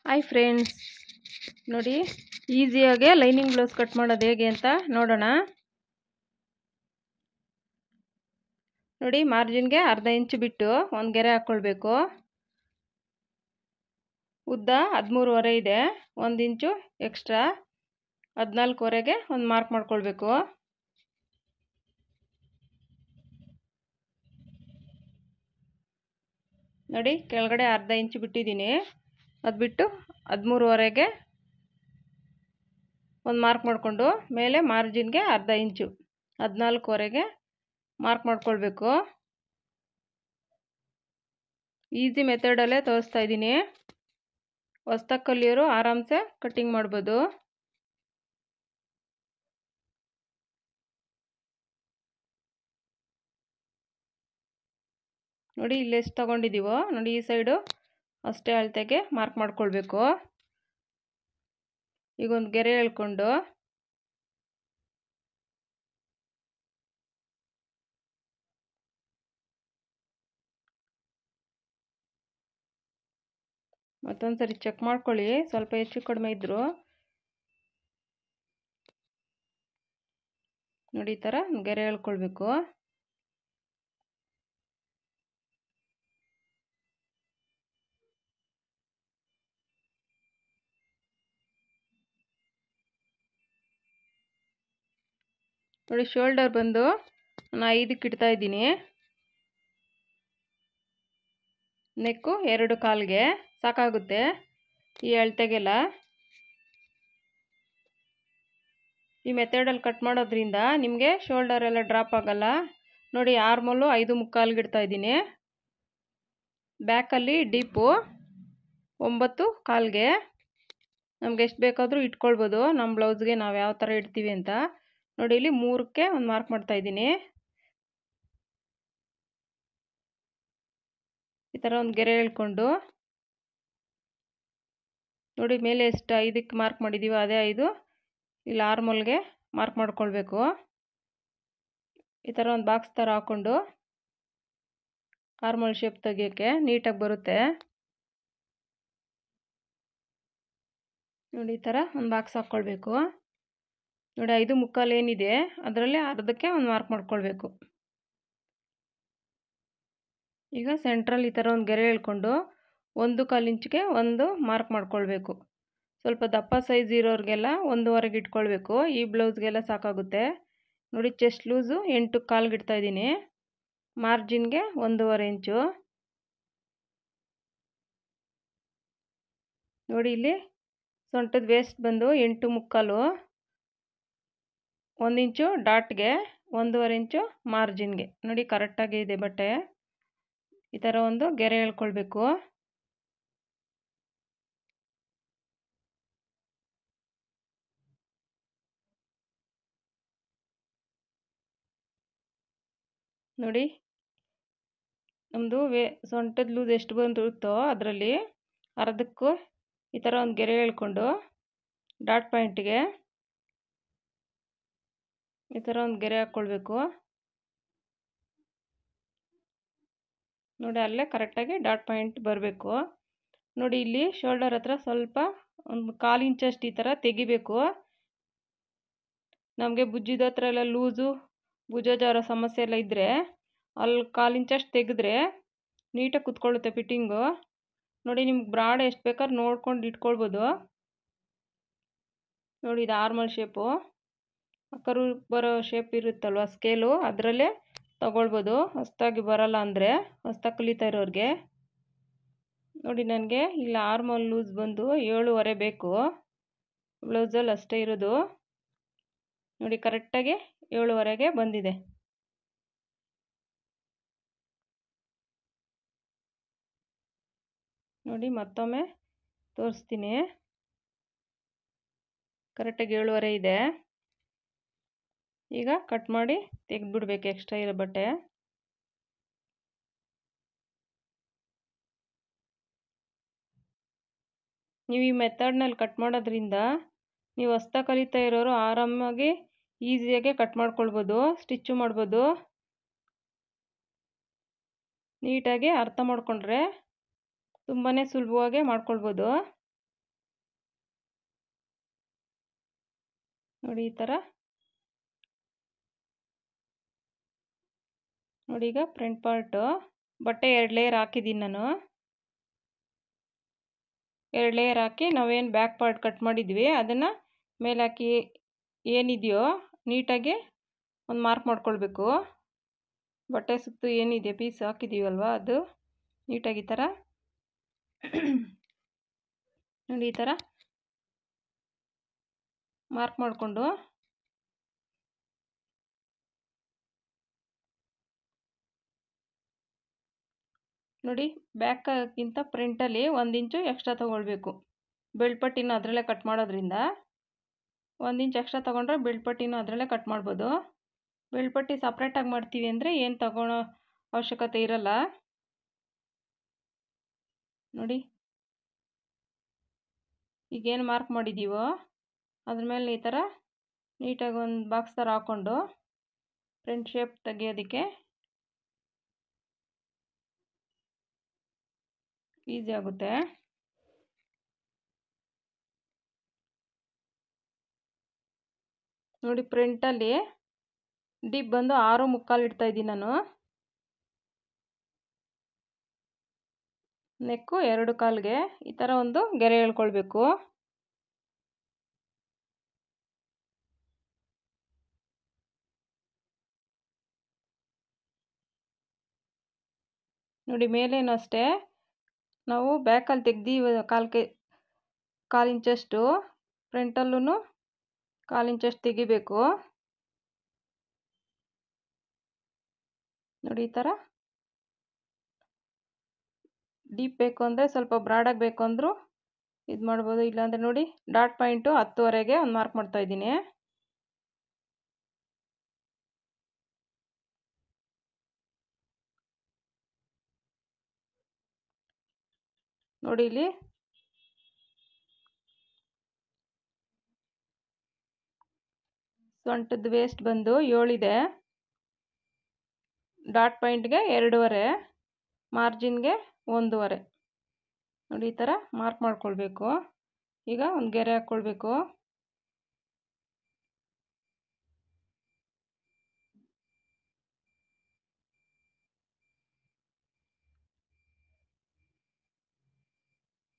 Hi friends, ನೋಡಿ ಈಸಿಯಾಗೆ lining blouse cut ಮಾಡೋದು ಹೇಗೆ ಅಂತ ನೋಡೋಣ. ನೋಡಿ, ಮಾರ್ಜಿನ್ಗೆ ಅರ್ಧ ಇಂಚು ಬಿಟ್ಟು ಒಂದು ಗೆರೆ ಹಾಕ್ಕೊಳ್ಬೇಕು. ಉದ್ದ 13.5 ಇದೆ, 1 ಇಂಚು ಎಕ್ಸ್ಟ್ರಾ 14.25ಗೆ ಒಂದು ಮಾರ್ಕ್ ಮಾಡ್ಕೊಳ್ಬೇಕು. ನೋಡಿ, ಕೆಳಗಡೆ ಅರ್ಧ ಇಂಚು ಬಿಟ್ಟಿದ್ದೀನಿ, ಅದು ಬಿಟ್ಟು 13.25ಗೆ ಒಂದು ಮಾರ್ಕ್ ಮಾಡಿಕೊಂಡು ಮೇಲೆ ಮಾರ್ಜಿನ್ಗೆ ಅರ್ಧ ಇಂಚು 14.25ಗೆ ಮಾರ್ಕ್ ಮಾಡ್ಕೊಳ್ಬೇಕು. ಈಸಿ ಮೆಥಡಲ್ಲೇ ತೋರಿಸ್ತಾ ಇದ್ದೀನಿ. ಹೊಸ್ದಾಗಿ ಕಲಿಯೋರು ಆರಾಮ್ಸೆ ಕಟ್ಟಿಂಗ್ ಮಾಡ್ಬೋದು. ನೋಡಿ, ಇಲ್ಲಿ ಎಷ್ಟು ತಗೊಂಡಿದ್ದೀವೋ ನೋಡಿ, ಈ ಸೈಡು ಅಷ್ಟೇ ಅಳತೆಗೆ ಮಾರ್ಕ್ ಮಾಡ್ಕೊಳ್ಬೇಕು. ಈಗ ಒಂದು ಗೆರೆ ಎಳ್ಕೊಂಡು ಮತ್ತೊಂದು ಸರಿ ಚೆಕ್ ಮಾಡ್ಕೊಳ್ಳಿ, ಸ್ವಲ್ಪ ಹೆಚ್ಚು ಕಡಿಮೆ ಇದ್ದರು. ನೋಡಿ, ಈ ಥರ ಗೆರೆ ಎಳ್ಕೊಳ್ಬೇಕು. ನೋಡಿ, ಶೋಲ್ಡರ್ ಬಂದು ನಾನು 5ಕ್ಕೆ ಇಡ್ತಾ ಇದ್ದೀನಿ. ನೆಕ್ಕು 2 ಕಾಲಿಗೆ ಸಾಕಾಗುತ್ತೆ ಈ ಅಳತೆಗೆಲ್ಲ. ಈ ಮೆಥಡಲ್ಲಿ ಕಟ್ ಮಾಡೋದ್ರಿಂದ ನಿಮಗೆ ಶೋಲ್ಡರ್ ಎಲ್ಲ ಡ್ರಾಪ್ ಆಗಲ್ಲ. ನೋಡಿ, ಆರ್ಮಲ್ಲು 5.25ಗೆ ಇಡ್ತಾ ಇದ್ದೀನಿ. ಬ್ಯಾಕಲ್ಲಿ ಡೀಪು 9.25ಗೆ ನಮ್ಗೆ ಎಷ್ಟು ಬೇಕಾದರೂ ಇಟ್ಕೊಳ್ಬೋದು, ನಮ್ಮ ಬ್ಲೌಸ್ಗೆ ನಾವು ಯಾವ ಥರ ಇಡ್ತೀವಿ ಅಂತ. ನೋಡಿ, ಇಲ್ಲಿ 3ಕ್ಕೆ ಒಂದು ಮಾರ್ಕ್ ಮಾಡ್ತಾ ಇದ್ದೀನಿ. ಈ ಥರ ಒಂದು ಗೆರೆ ಎಳ್ಕೊಂಡು ನೋಡಿ, ಮೇಲೆ ಎಷ್ಟು 5ಕ್ಕೆ ಮಾರ್ಕ್ ಮಾಡಿದ್ದೀವೋ ಅದೇ 5 ಇಲ್ಲಿ ಆರ್ಮಲ್ಗೆ ಮಾರ್ಕ್ ಮಾಡ್ಕೊಳ್ಬೇಕು. ಈ ಥರ ಒಂದು ಬಾಕ್ಸ್ ಥರ ಹಾಕ್ಕೊಂಡು ಆರ್ಮಲ್ ಶೇಪ್ ತೆಗಿಯೋಕ್ಕೆ ನೀಟಾಗಿ ಬರುತ್ತೆ. ನೋಡಿ, ಈ ಥರ ಒಂದು ಬಾಕ್ಸ್ ಹಾಕ್ಕೊಳ್ಬೇಕು. ನೋಡಿ, 5.25 ಏನಿದೆ ಅದರಲ್ಲಿ ಅರ್ಧಕ್ಕೆ ಒಂದು ಮಾರ್ಕ್ ಮಾಡ್ಕೊಳ್ಬೇಕು. ಈಗ ಸೆಂಟ್ರಲ್ಲಿ ಈ ಥರ ಒಂದು ಗೆರೆ ಎಳ್ಕೊಂಡು 1/4 ಇಂಚಿಗೆ ಒಂದು ಮಾರ್ಕ್ ಮಾಡ್ಕೊಳ್ಬೇಕು. ಸ್ವಲ್ಪ ದಪ್ಪ ಸೈಜ್ ಇರೋರಿಗೆಲ್ಲ 1.25ಗೆ ಇಟ್ಕೊಳ್ಬೇಕು. ಈ ಬ್ಲೌಸ್ಗೆಲ್ಲ ಸಾಕಾಗುತ್ತೆ. ನೋಡಿ, ಚೆಸ್ಟ್ ಲೂಸು 8.25ಗೆ ಇಡ್ತಾ ಇದ್ದೀನಿ. ಮಾರ್ಜಿನ್ಗೆ 1.25 ಇಂಚು. ನೋಡಿ, ಇಲ್ಲಿ ಸೊಂಟದ ವೇಸ್ಟ್ ಬಂದು 8.25, 1 ಇಂಚು ಡಾಟ್ಗೆ 1.25 ಇಂಚು ಮಾರ್ಜಿನ್ಗೆ. ನೋಡಿ, ಕರೆಕ್ಟಾಗಿ ಇದೆ ಬಟ್ಟೆ. ಈ ಥರ ಒಂದು ಗೆರೆ ಎಳ್ಕೊಳ್ಬೇಕು. ನೋಡಿ, ನಮ್ಮದು ಸೊಂಟದ ಲೂಸ್ ಎಷ್ಟು ಬಂದಿರುತ್ತೋ ಅದರಲ್ಲಿ ಅರ್ಧಕ್ಕೂ ಈ ಥರ ಒಂದು ಗೆರೆ ಎಳ್ಕೊಂಡು ಡಾಟ್ ಪಾಯಿಂಟಿಗೆ ಈ ಥರ ಒಂದು ಗೆರೆ ಹಾಕ್ಕೊಳ್ಬೇಕು. ನೋಡಿ, ಅಲ್ಲೇ ಕರೆಕ್ಟಾಗಿ ಡಾಟ್ ಪಾಯಿಂಟ್ ಬರಬೇಕು. ನೋಡಿ, ಇಲ್ಲಿ ಶೋಲ್ಡರ್ ಹತ್ರ ಸ್ವಲ್ಪ ಒಂದು 1/4 ಇಂಚಷ್ಟು ಈ ಥರ ತೆಗಿಬೇಕು. ನಮಗೆ ಭುಜದ ಹತ್ರ ಎಲ್ಲ ಲೂಸು ಭುಜ ಜಾರೋ ಸಮಸ್ಯೆ ಎಲ್ಲ ಇದ್ದರೆ ಅಲ್ಲಿ 1/4 ಇಂಚಷ್ಟು ತೆಗೆದ್ರೆ ನೀಟಾಗಿ ಕುತ್ಕೊಳ್ಳುತ್ತೆ ಫಿಟ್ಟಿಂಗು. ನೋಡಿ, ನಿಮ್ಗೆ ಬ್ರಾಡ್ ಎಷ್ಟು ಬೇಕಾದ್ರೂ ನೋಡ್ಕೊಂಡು ಇಟ್ಕೊಳ್ಬೋದು. ನೋಡಿ, ಇದು ಆರ್ಮಲ್ ಶೇಪು, ಕರು ಬರೋ ಶೇಪ್ ಇರುತ್ತಲ್ವ ಸ್ಕೇಲು, ಅದರಲ್ಲೇ ತಗೊಳ್ಬೋದು. ಹೊಸ್ದಾಗಿ ಬರಲ್ಲ ಅಂದರೆ, ಹೊಸ್ದಾಗಿ ಕಲಿತಾ ಇರೋರಿಗೆ. ನೋಡಿ, ನನಗೆ ಇಲ್ಲಿ ಆರ್ಮಲ್ ಲೂಸ್ ಬಂದು 7.25 ಬೇಕು. ಬ್ಲೌಸಲ್ಲಿ ಅಷ್ಟೇ ಇರೋದು. ನೋಡಿ, ಕರೆಕ್ಟಾಗಿ 7.25ಗೆ ಬಂದಿದೆ. ನೋಡಿ, ಮತ್ತೊಮ್ಮೆ ತೋರಿಸ್ತೀನಿ. ಕರೆಕ್ಟಾಗಿ 7.25 ಇದೆ. ಈಗ ಕಟ್ ಮಾಡಿ ತೆಗೆದುಬಿಡ್ಬೇಕು ಎಕ್ಸ್ಟ್ರಾ ಇರೋ ಬಟ್ಟೆ. ನೀವು ಈ ಮೆಥಡ್ನಲ್ಲಿ ಕಟ್ ಮಾಡೋದ್ರಿಂದ ನೀವು ಹೊಸ್ದಾಗಿ ಕಲಿತಾ ಇರೋರು ಆರಾಮಾಗಿ ಈಸಿಯಾಗೆ ಕಟ್ ಮಾಡ್ಕೊಳ್ಬೋದು, ಸ್ಟಿಚ್ಚು ಮಾಡ್ಬೋದು. ನೀಟಾಗಿ ಅರ್ಥ ಮಾಡ್ಕೊಂಡ್ರೆ ತುಂಬಾ ಸುಲಭವಾಗಿ ಮಾಡ್ಕೊಳ್ಬೋದು. ನೋಡಿ ಈ ಥರ. ನೋಡಿ ಈಗ ಫ್ರಂಟ್ ಪಾರ್ಟು ಬಟ್ಟೆ 2 ಲೇಯರ್ ಹಾಕಿದ್ದೀನಿ ನಾನು. 2 ಲೇಯರ್ ಹಾಕಿ ನಾವೇನು ಬ್ಯಾಕ್ ಪಾರ್ಟ್ ಕಟ್ ಮಾಡಿದ್ವಿ ಅದನ್ನು ಮೇಲೆ ಹಾಕಿ ಏನಿದೆಯೋ ನೀಟಾಗಿ ಒಂದು ಮಾರ್ಕ್ ಮಾಡ್ಕೊಳ್ಬೇಕು. ಬಟ್ಟೆ ಸುತ್ತು ಏನಿದೆ ಪೀಸ್ ಹಾಕಿದ್ದೀವಲ್ವ ಅದು ನೀಟಾಗಿ ಈ ಥರ ನೋಡಿ ಈ ಥರ ಮಾರ್ಕ್ ಮಾಡಿಕೊಂಡು ನೋಡಿ ಬ್ಯಾಕ್ಗಿಂತ ಫ್ರಂಟಲ್ಲಿ 1 ಇಂಚು ಎಕ್ಸ್ಟ್ರಾ ತೊಗೊಳ್ಬೇಕು. ಬೆಲ್ಟ್ ಪಟ್ಟಿನ ಅದರಲ್ಲೇ ಕಟ್ ಮಾಡೋದ್ರಿಂದ 1 ಇಂಚ್ ಎಕ್ಸ್ಟ್ರಾ ತೊಗೊಂಡ್ರೆ ಬೆಲ್ಟ್ ಪಟ್ಟಿನೂ ಅದರಲ್ಲೇ ಕಟ್ ಮಾಡ್ಬೋದು. ಬೆಲ್ಟ್ ಪಟ್ಟಿ ಸಪ್ರೇಟಾಗಿ ಮಾಡ್ತೀವಿ ಅಂದರೆ ಏನು ತಗೊಳ್ಳೋ ಅವಶ್ಯಕತೆ ಇರಲ್ಲ. ನೋಡಿ ಈಗೇನು ಮಾರ್ಕ್ ಮಾಡಿದ್ದೀವೋ ಅದ್ರ ಮೇಲೆ ಈ ಥರ ನೀಟಾಗಿ ಒಂದು ಬಾಕ್ಸ್ ಥರ ಹಾಕ್ಕೊಂಡು ಫ್ರಂಟ್ ಶೇಪ್ ತೆಗಿಯೋದಕ್ಕೆ ಈಸಿ ಆಗುತ್ತೆ. ನೋಡಿ ಫ್ರಂಟಲ್ಲಿ ಡೀಪ್ ಬಂದು 6.25 ಇಡ್ತಾ ಇದ್ದೀನಿ ನಾನು. ನೆಕ್ಕು 2 ಕಾಲಿಗೆ ಈ ಥರ ಒಂದು ಗೆರೆ ಎಳ್ಕೊಳ್ಬೇಕು. ನೋಡಿ ಮೇಲೇನು ಅಷ್ಟೇ ನಾವು ಬ್ಯಾಕಲ್ಲಿ ತೆಗ್ದೀವಿ 1/4 ಇಂಚಷ್ಟು, ಫ್ರಂಟಲ್ಲೂ 1/4 ಇಂಚಷ್ಟು ತೆಗಿಬೇಕು. ನೋಡಿ ಈ ಥರ ಡೀಪ್ ಬೇಕು ಅಂದರೆ ಸ್ವಲ್ಪ ಬ್ರಾಡಾಗಿ ಬೇಕು ಅಂದರೂ ಇದು ಮಾಡ್ಬೋದು. ಇಲ್ಲಾಂದರೆ ನೋಡಿ ಡಾಟ್ ಪಾಯಿಂಟು 10ವರೆಗೆ ಒಂದು ಮಾರ್ಕ್ ಮಾಡ್ತಾಯಿದ್ದೀನಿ. ನೋಡಿ ಇಲ್ಲಿ ಸೊಂಟದ ವೇಸ್ಟ್ ಬಂದು 7 ಇದೆ. ಡಾಟ್ ಪಾಯಿಂಟ್ಗೆ 2.5, ಮಾರ್ಜಿನ್ಗೆ 1.5. ನೋಡಿ ಈ ಥರ ಮಾರ್ಕ್ ಮಾಡ್ಕೊಳ್ಬೇಕು. ಈಗ ಒಂದು ಗೆರೆ ಹಾಕ್ಕೊಳ್ಬೇಕು.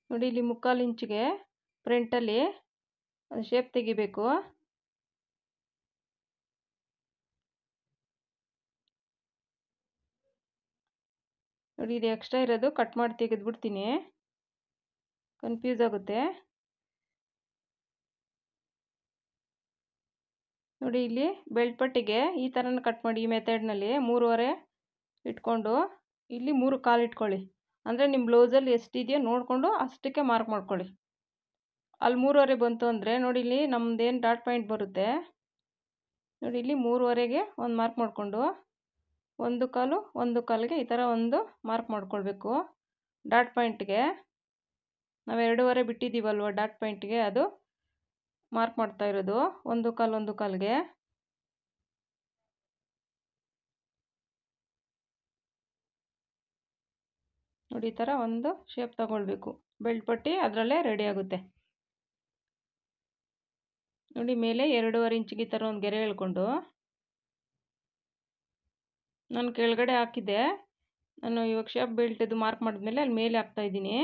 ನೋಡಿ ಇಲ್ಲಿ 3/4 ಇಂಚಿಗೆ ಫ್ರಂಟಲ್ಲಿ ಶೇಪ್ ತೆಗಿಬೇಕು. ನೋಡಿ ಇದು ಎಕ್ಸ್ಟ್ರಾ ಇರೋದು ಕಟ್ ಮಾಡಿ ತೆಗೆದುಬಿಡ್ತೀನಿ, ಕನ್ಫ್ಯೂಸ್ ಆಗುತ್ತೆ. ನೋಡಿ ಇಲ್ಲಿ ಬೆಲ್ಟ್ ಪಟ್ಟಿಗೆ ಈ ಥರನ ಕಟ್ ಮಾಡಿ ಈ ಮೆಥಡ್ನಲ್ಲಿ 3.5 ಇಟ್ಕೊಂಡು ಇಲ್ಲಿ 3/4 ಇಟ್ಕೊಳ್ಳಿ. ಅಂದರೆ ನಿಮ್ಮ ಬ್ಲೌಸಲ್ಲಿ ಎಷ್ಟಿದೆಯೋ ನೋಡಿಕೊಂಡು ಅಷ್ಟಕ್ಕೆ ಮಾರ್ಕ್ ಮಾಡ್ಕೊಳ್ಳಿ. ಅಲ್ಲಿ 3.5 ಬಂತು ಅಂದರೆ ನೋಡಿ ಇಲ್ಲಿ ನಮ್ಮದೇನು ಡಾಟ್ ಪಾಯಿಂಟ್ ಬರುತ್ತೆ ನೋಡಿ ಇಲ್ಲಿ 3.5ಗೆ ಒಂದು ಮಾರ್ಕ್ ಮಾಡಿಕೊಂಡು 1/4 ಈ ಥರ ಒಂದು ಮಾರ್ಕ್ ಮಾಡ್ಕೊಳ್ಬೇಕು. ಡಾಟ್ ಪಾಯಿಂಟ್ಗೆ ನಾವು 2.5 ಬಿಟ್ಟಿದ್ದೀವಲ್ವ ಡಾಟ್ ಪಾಯಿಂಟ್ಗೆ ಅದು ಮಾರ್ಕ್ ಮಾಡ್ತಾ ಇರೋದು 1/4 ನೋಡಿ ಈ ಥರ ಒಂದು ಶೇಪ್ ತಗೊಳ್ಬೇಕು. ಬೆಲ್ಟ್ ಪಟ್ಟಿ ಅದರಲ್ಲೇ ರೆಡಿ ಆಗುತ್ತೆ. ನೋಡಿ ಮೇಲೆ 2.5 ಇಂಚಿಗೆ ಈ ಥರ ಒಂದು ಗೆರೆ ಎಳ್ಕೊಂಡು ನಾನು ಕೆಳಗಡೆ ಹಾಕಿದ್ದೆ. ನಾನು ಇವಾಗ ಶೇಪ್ ಬೆಲ್ಟದು ಮಾರ್ಕ್ ಮಾಡಿದ್ಮೇಲೆ ಅಲ್ಲಿ ಮೇಲೆ ಹಾಕ್ತಾಯಿದ್ದೀನಿ,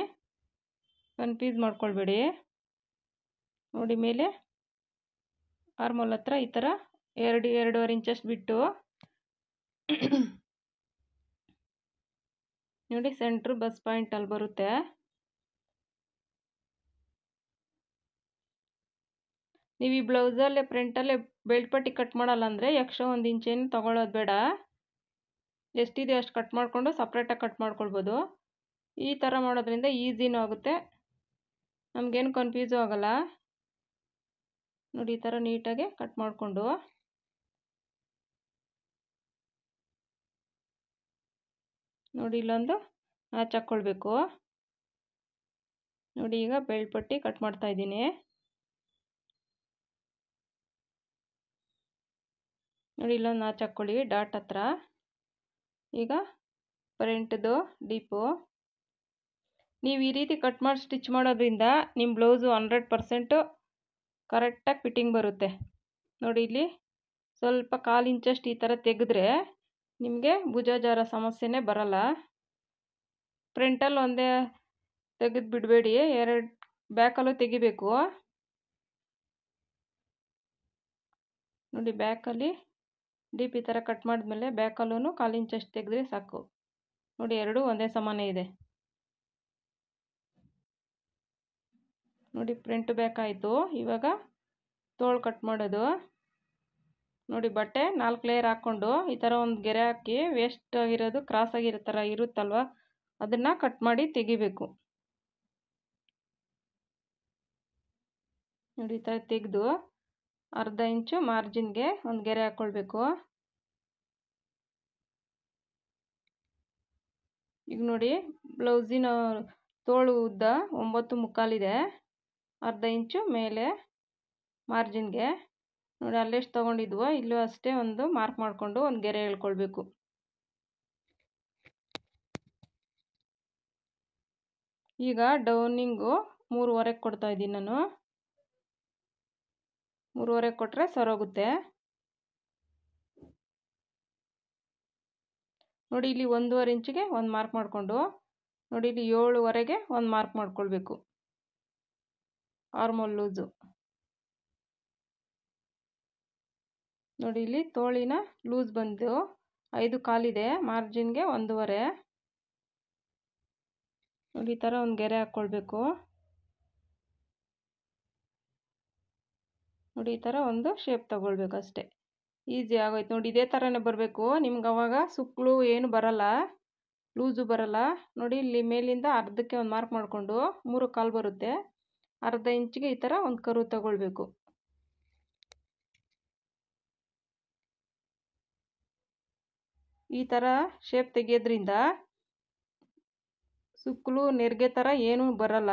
ಕನ್ಫ್ಯೂಸ್ ಮಾಡ್ಕೊಳ್ಬೇಡಿ. ನೋಡಿ ಮೇಲೆ ಆರ್ಮೋಲ್ ಹತ್ರ ಈ ಥರ 2.5 ಇಂಚಷ್ಟು ಬಿಟ್ಟು ನೋಡಿ ಸೆಂಟ್ರ್ ಬಸ್ ಪಾಯಿಂಟ್ ಅಲ್ಲಿ ಬರುತ್ತೆ. ನೀವು ಈ ಬ್ಲೌಸಲ್ಲೇ ಫ್ರಂಟಲ್ಲೇ ಬೆಲ್ಟ್ ಪಟ್ಟಿ ಕಟ್ ಮಾಡಲ್ಲ ಅಂದರೆ ಎಕ್ಸ್ಟ್ರಾ 1 ಇಂಚೇನು ತೊಗೊಳ್ಳೋದು ಬೇಡ. ಎಷ್ಟಿದೆ ಅಷ್ಟು ಕಟ್ ಮಾಡಿಕೊಂಡು ಸಪ್ರೇಟಾಗಿ ಕಟ್ ಮಾಡ್ಕೊಳ್ಬೋದು. ಈ ಥರ ಮಾಡೋದ್ರಿಂದ ಈಸಿನೂ ಆಗುತ್ತೆ, ನಮಗೇನು ಕನ್ಫ್ಯೂಸು ಆಗೋಲ್ಲ. ನೋಡಿ ಈ ಥರ ನೀಟಾಗಿ ಕಟ್ ಮಾಡಿಕೊಂಡು ನೋಡಿ ಇಲ್ಲೊಂದು ಮ್ಯಾಚ್ ಹಾಕ್ಕೊಳ್ಬೇಕು. ನೋಡಿ ಈಗ ಬೆಲ್ಟ್ ಪಟ್ಟಿ ಕಟ್ ಮಾಡ್ತಾ ಇದ್ದೀನಿ. ನೋಡಿ ಇಲ್ಲೊಂದು ಮ್ಯಾಚ್ ಹಾಕ್ಕೊಳ್ಳಿ ಡಾಟ್ ಹತ್ರ. ಈಗ ಫ್ರಂಟ್ದು ಡೀಪು ನೀವು ಈ ರೀತಿ ಕಟ್ ಮಾಡಿ ಸ್ಟಿಚ್ ಮಾಡೋದ್ರಿಂದ ನಿಮ್ಮ ಬ್ಲೌಸು 100% ಕರೆಕ್ಟಾಗಿ ಫಿಟ್ಟಿಂಗ್ ಬರುತ್ತೆ. ನೋಡಿ ಇಲ್ಲಿ ಸ್ವಲ್ಪ 1/4 ಇಂಚಷ್ಟು ಈ ಥರ ತೆಗೆದ್ರೆ ನಿಮಗೆ ಭುಜ ಜಾರ ಸಮಸ್ಯೆನೇ ಬರಲ್ಲ. ಫ್ರಂಟಲ್ಲಿ ಒಂದೇ ತೆಗೆದು ಬಿಡಬೇಡಿ, ಎರಡು ಬ್ಯಾಕಲ್ಲೂ ತೆಗಿಬೇಕು. ನೋಡಿ ಬ್ಯಾಕಲ್ಲಿ ಡೀಪ್ ಈ ಥರ ಕಟ್ ಮಾಡಿದ್ಮೇಲೆ ಬ್ಯಾಕಲ್ಲೂ 1/4 ಇಂಚಷ್ಟು ತೆಗೆದ್ರೆ ಸಾಕು. ನೋಡಿ ಎರಡು ಒಂದೇ ಸಮಾನ ಇದೆ. ನೋಡಿ ಫ್ರಂಟ್ ಬ್ಯಾಕ್ ಆಯಿತು. ಇವಾಗ ತೋಳು ಕಟ್ ಮಾಡೋದು. ನೋಡಿ ಬಟ್ಟೆ 4 ಲೇಯರ್ ಹಾಕ್ಕೊಂಡು ಈ ಥರ ಒಂದು ಗೆರೆ ಹಾಕಿ ವೇಸ್ಟ್ ಆಗಿರೋದು ಕ್ರಾಸ್ ಆಗಿರೋ ಥರ ಇರುತ್ತಲ್ವ, ಅದನ್ನು ಕಟ್ ಮಾಡಿ ತೆಗಿಬೇಕು. ನೋಡಿ ಈ ಥರ ತೆಗೆದು 1/2 ಇಂಚು ಮಾರ್ಜಿನ್ಗೆ ಒಂದು ಗೆರೆ ಹಾಕ್ಕೊಳ್ಬೇಕು. ಈಗ ನೋಡಿ ಬ್ಲೌಸಿನ ತೋಳು ಉದ್ದ 9.75 ಇದೆ. 1/2 ಇಂಚು ಮೇಲೆ ಮಾರ್ಜಿನ್ಗೆ ನೋಡಿ ಅಲ್ಲೆಷ್ಟು ತೊಗೊಂಡಿದ್ವೋ ಇಲ್ಲೂ ಅಷ್ಟೇ ಒಂದು ಮಾರ್ಕ್ ಮಾಡಿಕೊಂಡು ಒಂದು ಗೆರೆ ಎಳ್ಕೊಳ್ಬೇಕು. ಈಗ ಡೌನಿಂಗು 3.25 ಕೊಡ್ತಾ ಇದ್ದೀನಿ ನಾನು. 3.25 ಕೊಟ್ಟರೆ ಸರೋಗುತ್ತೆ. ನೋಡಿ ಇಲ್ಲಿ 1.5 ಇಂಚಿಗೆ ಒಂದು ಮಾರ್ಕ್ ಮಾಡಿಕೊಂಡು ನೋಡಿ ಇಲ್ಲಿ 7ವರೆಗೆ ಒಂದು ಮಾರ್ಕ್ ಮಾಡ್ಕೊಳ್ಬೇಕು. ಆರ್ಮೋಲ್ ಲೂಸು ನೋಡಿ ಇಲ್ಲಿ ತೋಳಿನ ಲೂಸ್ ಬಂದು 5.25 ಇದೆ. ಮಾರ್ಜಿನ್ಗೆ 1.5. ನೋಡಿ ಈ ಥರ ಒಂದು ಗೆರೆ ಹಾಕ್ಕೊಳ್ಬೇಕು. ನೋಡಿ ಈ ಥರ ಒಂದು ಶೇಪ್ ತಗೊಳ್ಬೇಕು ಅಷ್ಟೇ. ಈಸಿ ಆಗೋಯ್ತು ನೋಡಿ. ಇದೇ ಥರನೇ ಬರಬೇಕು ನಿಮ್ಗೆ. ಅವಾಗ ಸುಕ್ಕಳು ಏನು ಬರಲ್ಲ, ಲೂಸು ಬರಲ್ಲ. ನೋಡಿ ಇಲ್ಲಿ ಮೇಲಿಂದ ಅರ್ಧಕ್ಕೆ ಒಂದು ಮಾರ್ಕ್ ಮಾಡಿಕೊಂಡು 3.25 ಬರುತ್ತೆ. 1/2 ಇಂಚಿಗೆ ಈ ಥರ ಒಂದು ಕರು ತಗೊಳ್ಬೇಕು. ಈ ಥರ ಶೇಪ್ ತೆಗೆಯೋದ್ರಿಂದ ಸುಕ್ಕಲು ನೆರಿಗೆ ಥರ ಏನೂ ಬರಲ್ಲ,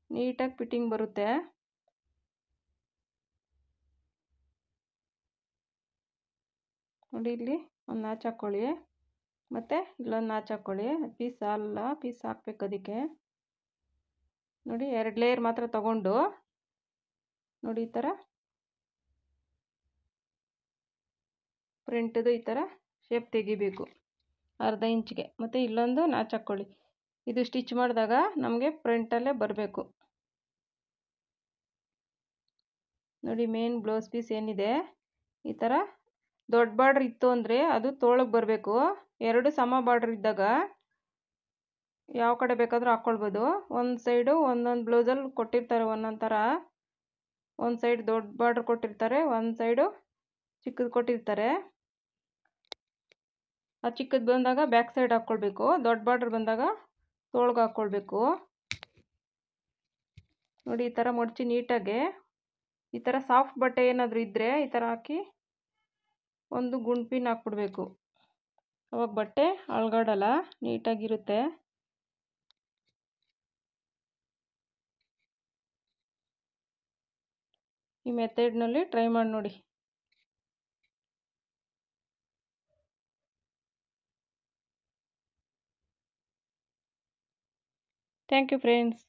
ನೀಟಾಗಿ ಫಿಟ್ಟಿಂಗ್ ಬರುತ್ತೆ. ನೋಡಿ ಇಲ್ಲಿ ಒಂದು ನಾಚ್ ಹಾಕ್ಕೊಳ್ಳಿ, ಮತ್ತು ಇಲ್ಲೊಂದು ನಾಚ್ ಹಾಕ್ಕೊಳ್ಳಿ. ಪೀಸ್ ಅಲ್ಲ, ಪೀಸ್ ಹಾಕ್ಬೇಕು ಅದಕ್ಕೆ. ನೋಡಿ 2 ಲೇಯರ್ ಮಾತ್ರ ತಗೊಂಡು ನೋಡಿ ಈ ಥರ ಫ್ರಂಟದು ಈ ಥರ ಶೇಪ್ ತೆಗಿಬೇಕು 1/2 ಇಂಚಿಗೆ. ಮತ್ತು ಇಲ್ಲೊಂದು ನಾಚ್ ಹಾಕ್ಕೊಳ್ಳಿ. ಇದು ಸ್ಟಿಚ್ ಮಾಡಿದಾಗ ನಮಗೆ ಫ್ರಂಟಲ್ಲೇ ಬರಬೇಕು. ನೋಡಿ ಮೇನ್ ಬ್ಲೌಸ್ ಪೀಸ್ ಏನಿದೆ ಈ ಥರ ದೊಡ್ಡ ಬಾರ್ಡ್ರ್ ಇತ್ತು ಅಂದರೆ ಅದು ತೋಳಿಗೆ ಬರಬೇಕು. 2 ಸಮ ಬಾರ್ಡ್ರ್ ಇದ್ದಾಗ ಯಾವ ಕಡೆ ಬೇಕಾದರೂ ಹಾಕ್ಕೊಳ್ಬೋದು. ಒಂದು ಸೈಡು ಒಂದೊಂದು ಬ್ಲೌಸಲ್ಲಿ ಕೊಟ್ಟಿರ್ತಾರೆ ಒಂದೊಂದು ಥರ. ಒಂದು ಸೈಡ್ ದೊಡ್ಡ ಬಾರ್ಡ್ರ್ ಕೊಟ್ಟಿರ್ತಾರೆ, ಒಂದು ಸೈಡು ಚಿಕ್ಕದು ಕೊಟ್ಟಿರ್ತಾರೆ. ಆ ಚಿಕ್ಕದು ಬಂದಾಗ ಬ್ಯಾಕ್ ಸೈಡ್ ಹಾಕ್ಕೊಳ್ಬೇಕು, ದೊಡ್ಡ ಬಾರ್ಡ್ರ್ ಬಂದಾಗ ತೋಳ್ಗೆ ಹಾಕ್ಕೊಳ್ಬೇಕು. ನೋಡಿ ಈ ಥರ ಮಡಚಿ ನೀಟಾಗಿ ಈ ಥರ ಸಾಫ್ಟ್ ಬಟ್ಟೆ ಏನಾದರೂ ಇದ್ದರೆ ಈ ಥರ ಹಾಕಿ ಒಂದು ಗುಂಡ್ಪಿನ್ ಹಾಕ್ಬಿಡ್ಬೇಕು. ಅವಾಗ ಬಟ್ಟೆ ಅಳ್ಗಾಡಲ್ಲ, ನೀಟಾಗಿರುತ್ತೆ. ಈ ಮೆಥಡ್ನಲ್ಲಿ ಟ್ರೈ ಮಾಡಿ ನೋಡಿ. Thank you friends.